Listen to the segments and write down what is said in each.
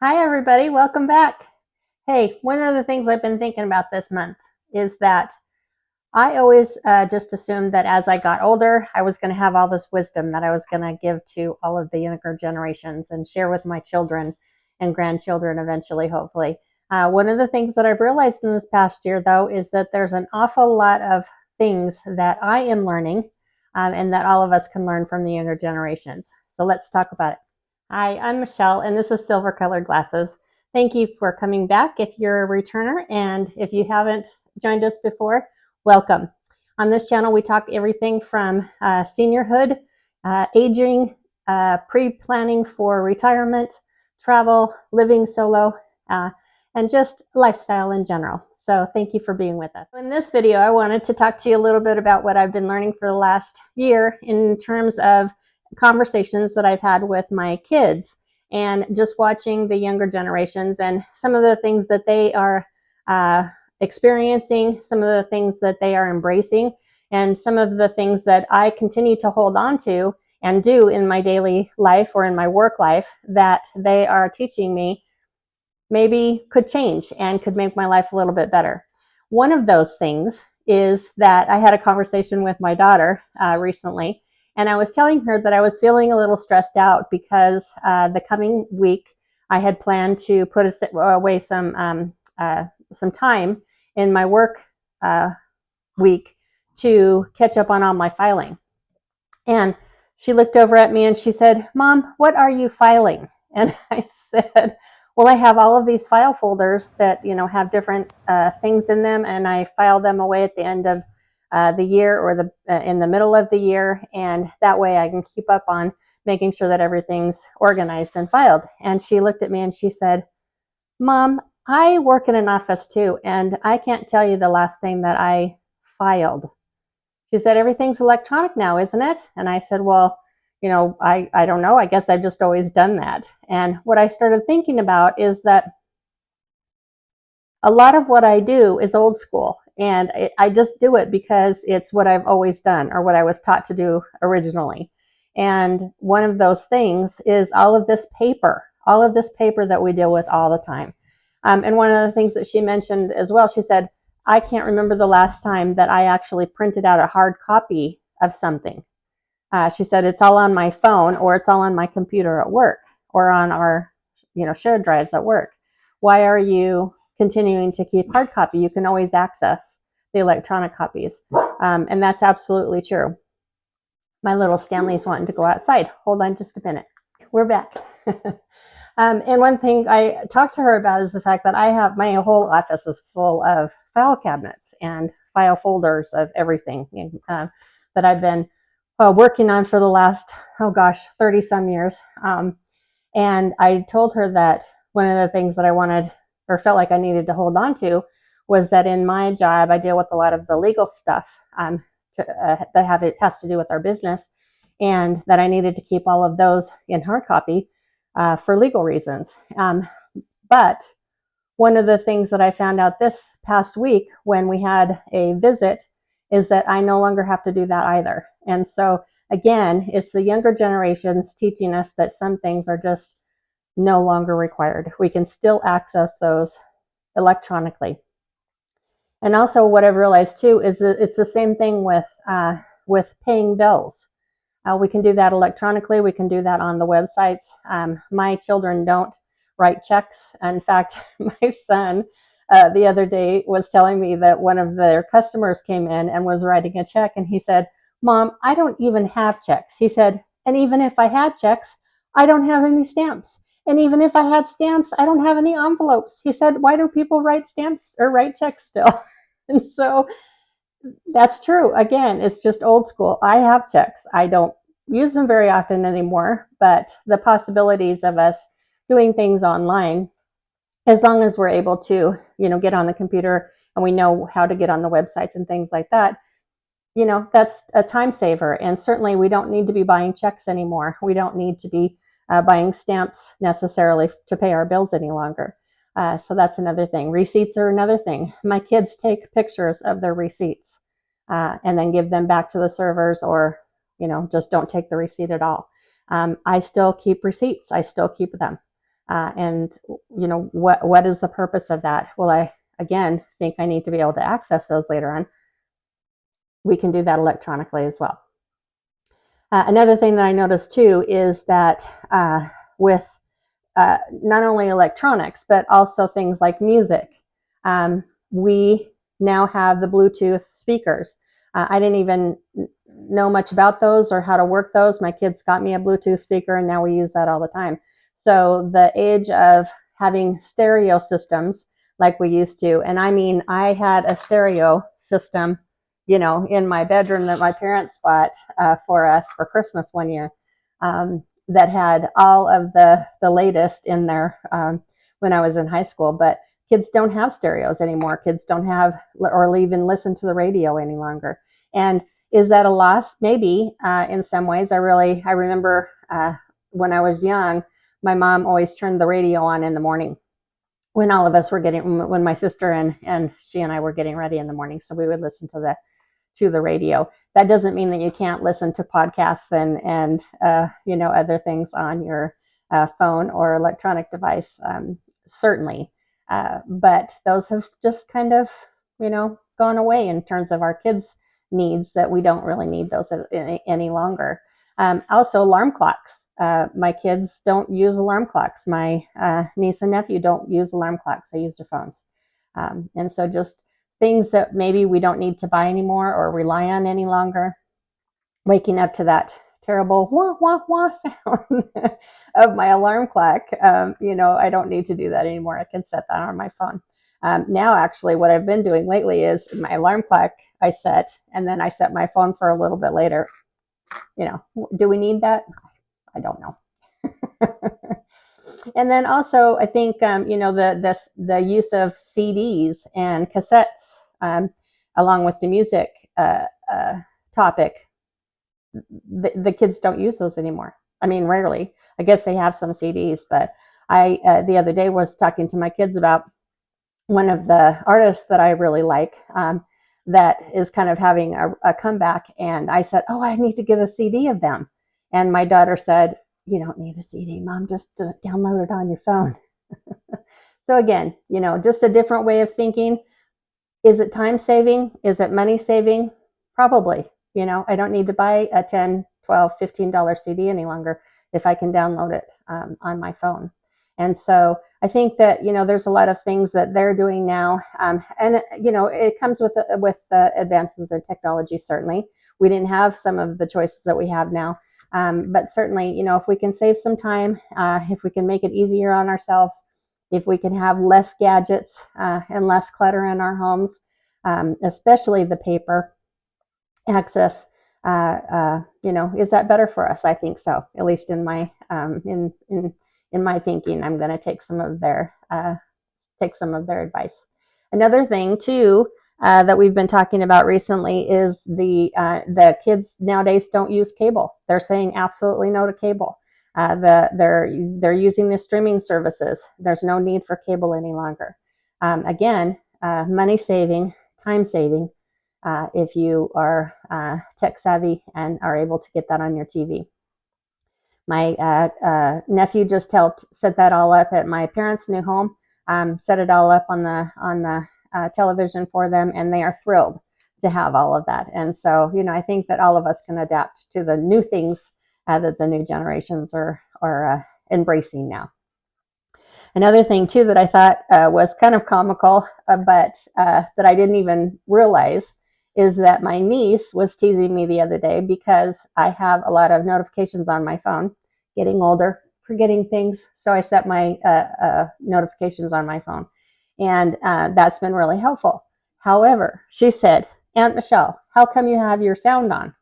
Hi, everybody. Welcome back. Hey, one of the things I've been thinking about this month is that I always just assumed that as I got older, I was going to have all this wisdom that I was going to give to all of the younger generations and share with my children and grandchildren eventually, hopefully. One of the things that I've realized in this past year, though, is that there's an awful lot of things that I am learning and that all of us can learn from the younger generations. So let's talk about it. Hi, I'm Michelle, and this is Silver Colored Glasses. Thank you for coming back if you're a returner, and if you haven't joined us before, welcome. On this channel, we talk everything from seniorhood, aging, pre-planning for retirement, travel, living solo, and just lifestyle in general. So thank you for being with us. In this video, I wanted to talk to you a little bit about what I've been learning for the last year in terms of conversations that I've had with my kids and just watching the younger generations and some of the things that they are experiencing, some of the things that they are embracing, and some of the things that I continue to hold on to and do in my daily life or in my work life that they are teaching me maybe could change and could make my life a little bit better. One of those things is that I had a conversation with my daughter recently, and I was telling her that I was feeling a little stressed out because the coming week I had planned to put away some time in my work week to catch up on all my filing. And she looked over at me and she said, "Mom, what are you filing?" And I said, "Well, I have all of these file folders that, have different things in them, and I file them away at the end of the year or in the middle of the year, and that way I can keep up on making sure that everything's organized and filed." And she looked at me and she said, "Mom, I work in an office too, and I can't tell you the last thing that I filed." She said, "Everything's electronic now, isn't it?" And I said, "Well, I don't know. I guess I've just always done that." And what I started thinking about is that a lot of what I do is old school, and I just do it because it's what I've always done or what I was taught to do originally. And one of those things is all of this paper that we deal with all the time. And one of the things that she mentioned as well, she said, "I can't remember the last time that I actually printed out a hard copy of something." She said, "It's all on my phone, or it's all on my computer at work, or on our, shared drives at work. Why are you continuing to keep hard copy? You can always access the electronic copies." And that's absolutely true. My little Stanley's wanting to go outside. Hold on just a minute. We're back. And one thing I talked to her about is the fact that I have my whole office is full of file cabinets and file folders of everything that I've been working on for the last, 30 some years. And I told her that one of the things that I wanted or felt like I needed to hold on to was that in my job, I deal with a lot of the legal stuff that has to do with our business, and that I needed to keep all of those in hard copy for legal reasons. But one of the things that I found out this past week when we had a visit is that I no longer have to do that either. And so again, it's the younger generations teaching us that some things are just no longer required. We can still access those electronically. And also what I've realized too is that it's the same thing with paying bills. We can do that electronically. We can do that on the websites. My children don't write checks. In fact, my son the other day was telling me that one of their customers came in and was writing a check, and he said, "Mom, I don't even have checks." He said, "And even if I had checks, I don't have any stamps. And even if I had stamps, I don't have any envelopes." He said, "Why do people write stamps or write checks still?" And so that's true. Again, it's just old school. I have checks. I don't use them very often anymore, but the possibilities of us doing things online, as long as we're able to, get on the computer and we know how to get on the websites and things like that, that's a time saver. And certainly we don't need to be buying checks anymore. We don't need to be buying stamps necessarily to pay our bills any longer. So that's another thing. Receipts are another thing. My kids take pictures of their receipts and then give them back to the servers, or, just don't take the receipt at all. I still keep receipts. I still keep them. And what is the purpose of that? Well, I again think I need to be able to access those later on. We can do that electronically as well. Another thing that I noticed too is that with not only electronics, but also things like music, we now have the Bluetooth speakers. I didn't even know much about those or how to work those. My kids got me a Bluetooth speaker, and now we use that all the time. So the age of having stereo systems like we used to, and I mean, I had a stereo system, in my bedroom that my parents bought for us for Christmas one year, that had all of the latest in there when I was in high school. But kids don't have stereos anymore. Kids don't have or even listen to the radio any longer. And is that a loss? Maybe in some ways. I remember when I was young, my mom always turned the radio on in the morning when all of us were when my sister and she and I were getting ready in the morning. So we would listen to the radio. That doesn't mean that you can't listen to podcasts and other things on your phone or electronic device. Certainly, but those have just kind of gone away in terms of our kids' needs, that we don't really need those any longer. Also, alarm clocks. My kids don't use alarm clocks. My niece and nephew don't use alarm clocks. They use their phones. And so just things that maybe we don't need to buy anymore or rely on any longer. Waking up to that terrible wah, wah, wah sound of my alarm clock. I don't need to do that anymore. I can set that on my phone. Now, actually, what I've been doing lately is my alarm clock I set, and then I set my phone for a little bit later. Do we need that? I don't know. And then also, I think the use of CDs and cassettes, along with the music topic, the kids don't use those anymore. I mean, rarely. I guess they have some CDs, but I the other day was talking to my kids about one of the artists that I really like, that is kind of having a comeback, and I said, "Oh, I need to get a CD of them." And my daughter said, "You don't need a CD, Mom. Just download it on your phone." So again, just a different way of thinking. Is it time saving? Is it money saving? Probably. I don't need to buy a $10, $12, $15 CD any longer if I can download it on my phone. And so I think that, there's a lot of things that they're doing now. And it comes with advances in technology, certainly. We didn't have some of the choices that we have now. But certainly, if we can save some time, if we can make it easier on ourselves, if we can have less gadgets and less clutter in our homes, especially the paper access, is that better for us? I think so. At least in my in my thinking, I'm going to take some of their advice. Another thing too that we've been talking about recently is the kids nowadays don't use cable. They're saying absolutely no to cable. They're using the streaming services. There's no need for cable any longer. Again, money saving, time saving, if you are tech savvy and are able to get that on your TV. My nephew just helped set that all up at my parents' new home. Set it all up on the television for them, and they are thrilled to have all of that. And so, I think that all of us can adapt to the new things that the new generations are embracing now. Another thing too that I thought was kind of comical, but that I didn't even realize, is that my niece was teasing me the other day because I have a lot of notifications on my phone. Getting older, forgetting things, so I set my notifications on my phone, and that's been really helpful. However, she said, "Aunt Michelle, how come you have your sound on?"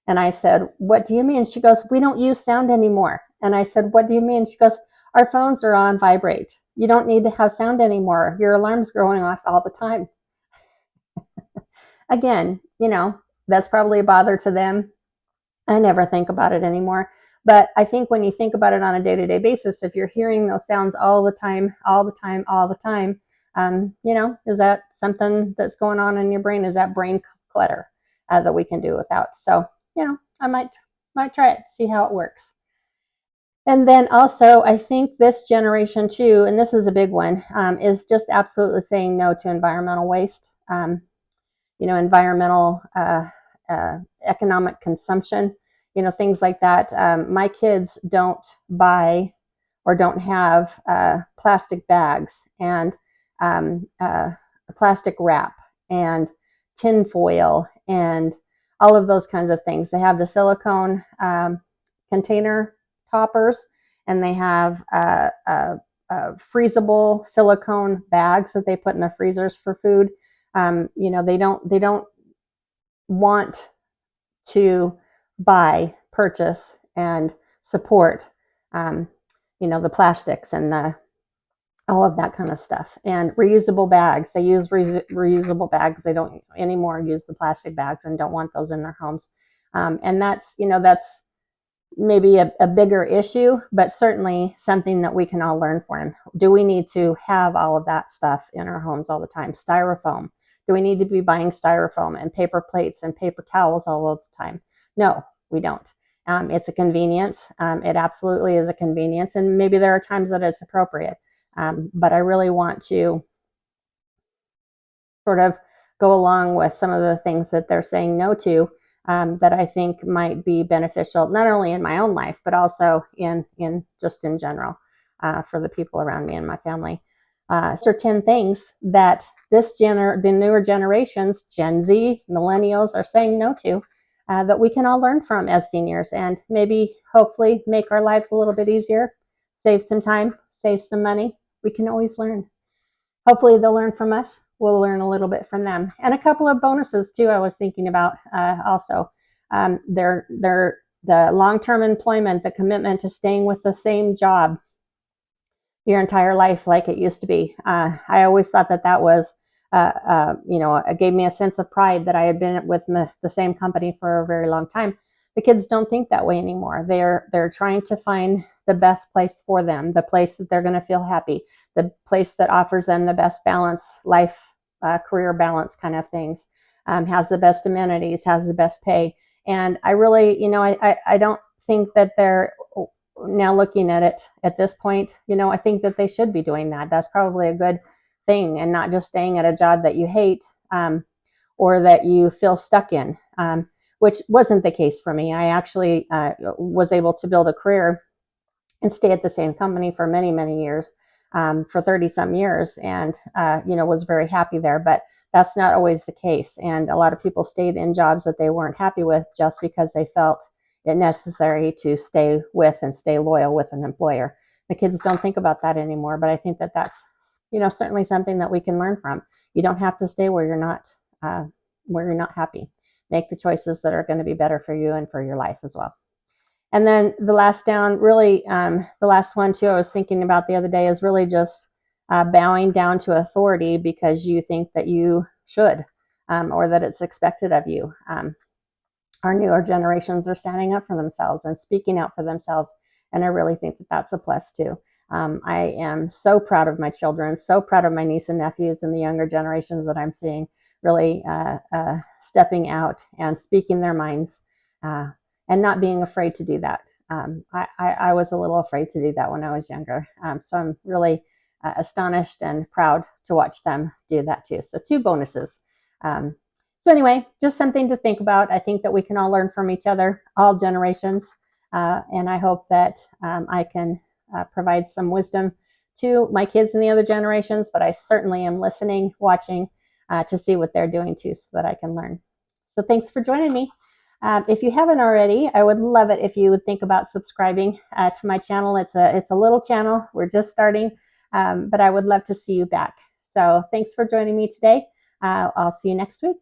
And I said, "What do you mean?" She goes, "We don't use sound anymore." And I said, "What do you mean?" She goes, "Our phones are on vibrate. You don't need to have sound anymore. Your alarm's going off all the time." Again, that's probably a bother to them. I never think about it anymore. But I think when you think about it on a day-to-day basis, if you're hearing those sounds all the time, is that something that's going on in your brain? Is that brain clutter that we can do without? So, I might try it, see how it works. And then also, I think this generation too, and this is a big one, is just absolutely saying no to environmental waste. Environmental economic consumption, things like that. My kids don't buy or don't have plastic bags and plastic wrap and tin foil and all of those kinds of things. They have the silicone container toppers, and they have freezable silicone bags that they put in the freezers for food. They don't want to buy, purchase, and support, um, the plastics and all of that kind of stuff. And reusable bags. They use reusable bags. They don't anymore use the plastic bags and don't want those in their homes. And that's maybe a bigger issue, but certainly something that we can all learn from. Do we need to have all of that stuff in our homes all the time? Styrofoam. Do we need to be buying styrofoam and paper plates and paper towels all of the time? No, we don't. It's a convenience. It absolutely is a convenience. And maybe there are times that it's appropriate. But I really want to sort of go along with some of the things that they're saying no to, that I think might be beneficial, not only in my own life, but also in just in general, for the people around me and my family. So 10 things that the newer generations, Gen Z, millennials, are saying no to, that we can all learn from as seniors, and maybe hopefully make our lives a little bit easier, save some time, save some money. We can always learn. Hopefully they'll learn from us. We'll learn a little bit from them. And a couple of bonuses too I was thinking about also. The long-term employment, the commitment to staying with the same job your entire life like it used to be. I always thought that was, it gave me a sense of pride that I had been with the same company for a very long time. The kids don't think that way anymore. They're trying to find the best place for them, the place that they're going to feel happy, the place that offers them the best balance, life, career balance kind of things, has the best amenities, has the best pay. And I really, I don't think that they're, now looking at it at this point, I think that they should be doing that. That's probably a good thing, and not just staying at a job that you hate, or that you feel stuck in, which wasn't the case for me. I actually was able to build a career and stay at the same company for many, many years, for 30 some years, and was very happy there. But that's not always the case. And a lot of people stayed in jobs that they weren't happy with just because they felt it necessary to stay with and stay loyal with an employer. The kids don't think about that anymore, but I think that that's, certainly something that we can learn from. You don't have to stay where you're not happy. Make the choices that are going to be better for you and for your life as well. And then the last the last one too, I was thinking about the other day, is really just bowing down to authority because you think that you should, or that it's expected of you. Our newer generations are standing up for themselves and speaking out for themselves. And I really think that that's a plus too. I am so proud of my children, so proud of my niece and nephews and the younger generations that I'm seeing really stepping out and speaking their minds, and not being afraid to do that. I was a little afraid to do that when I was younger. So I'm really astonished and proud to watch them do that too. So 2 bonuses. So anyway, just something to think about. I think that we can all learn from each other, all generations. And I hope that I can provide some wisdom to my kids and the other generations, but I certainly am listening, watching, to see what they're doing too, so that I can learn. So thanks for joining me. If you haven't already, I would love it if you would think about subscribing to my channel. It's a little channel. We're just starting, but I would love to see you back. So thanks for joining me today. I'll see you next week.